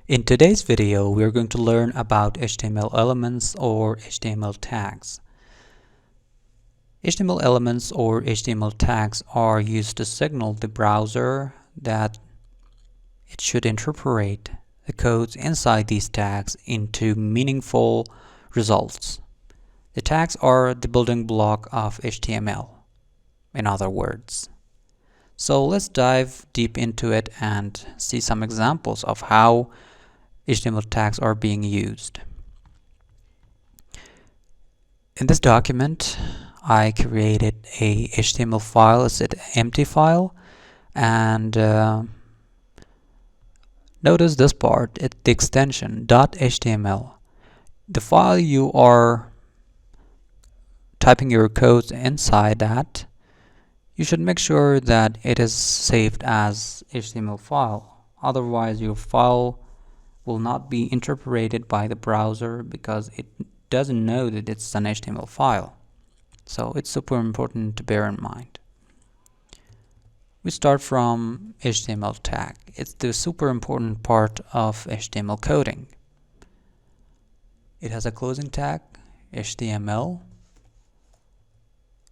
In today's video, we are going to learn about HTML elements or HTML tags. HTML elements or HTML tags are used to signal the browser that it should interpret the codes inside these tags into meaningful results. The tags are the building block of HTML, in other words. So let's dive deep into it and see some examples of how HTML tags are being used. In this document, I created a HTML file. It's an empty file, and notice this part. It's the extension .html. The file you are typing your codes inside that, you should make sure that it is saved as HTML file. Otherwise, your file will not be interpreted by the browser because it doesn't know that it's an HTML file. So it's super important to bear in mind. We start from HTML tag. It's the super important part of HTML coding. It has a closing tag, HTML.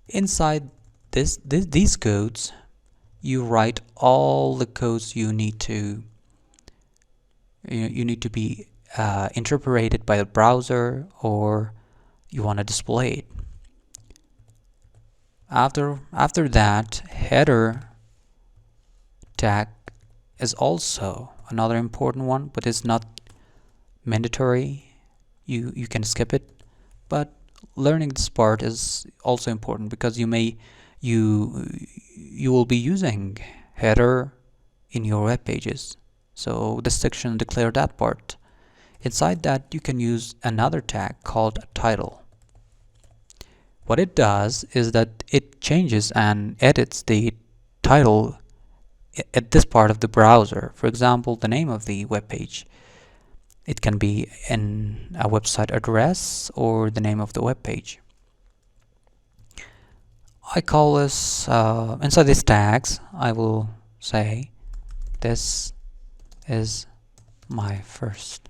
Inside these codes, you write all the codes you need to be interpreted by the browser, or you want to display it. After that, header tag is also another important one, but it's not mandatory. You can skip it, but learning this part is also important because you will be using header in your web pages. So this section declare that part. Inside that, you can use another tag called title. What it does is that it changes and edits the title at this part of the browser. For example, the name of the web page. It can be in a website address or the name of the web page. I call this, inside these tags, I will say this is my first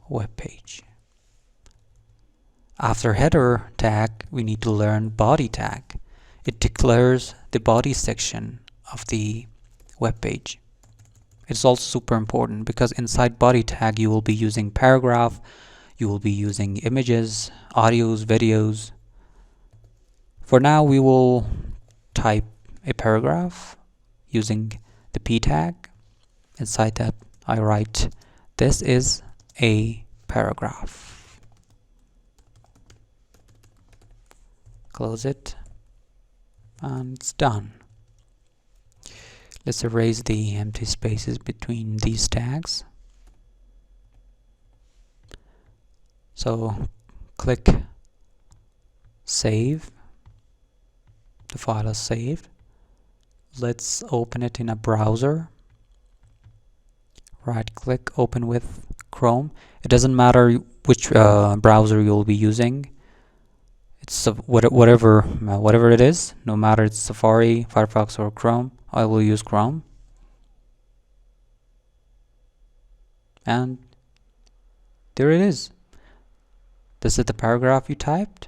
web page. After header tag, we need to learn body tag. It declares the body section of the web page. It's also super important because inside body tag you will be using paragraph, you will be using images, audios, videos. For now, we will type a paragraph using the p tag. Inside that, I write, this is a paragraph. Close it, and it's done. Let's erase the empty spaces between these tags. So click save. The file is saved. Let's open it in a browser. Right click, open with Chrome. It doesn't matter which browser you'll be using. It's whatever it is, no matter it's Safari, Firefox, or Chrome. I will use Chrome. And there it is. This is the paragraph you typed.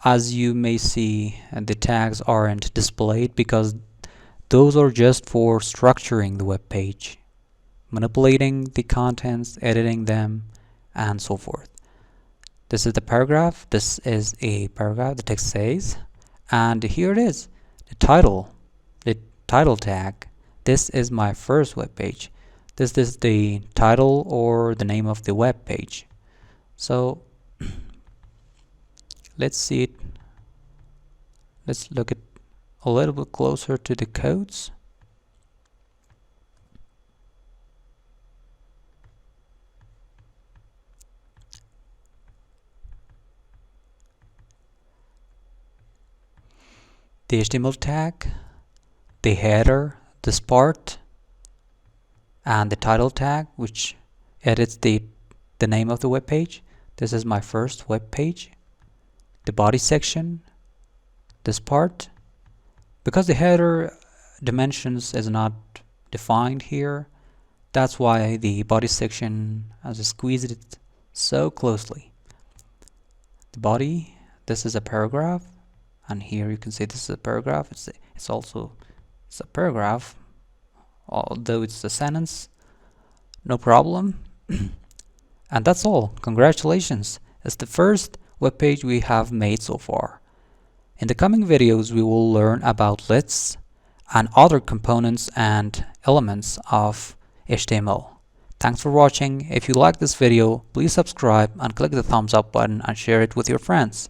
As you may see, the tags aren't displayed because those are just for structuring the web page, manipulating the contents, editing them, and so forth. This is the paragraph. This is a paragraph, the text says, and here it is, the title tag. This is my first web page. This is the title or the name of the web page. So let's see it. Let's look at a little bit closer to the codes. The HTML tag, the header, this part, and the title tag, which edits the name of the web page. This is my first web page. The body section, this part. Because the header dimensions is not defined here, That's why the body section has squeezed it so closely. The body, this is a paragraph, and here you can see this is a paragraph. It's a paragraph, although it's a sentence. No problem. And that's all. Congratulations. It's the first web page we have made so far. In the coming videos, we will learn about lists and other components and elements of HTML. Thanks for watching. If you like this video, please subscribe and click the thumbs up button and share it with your friends.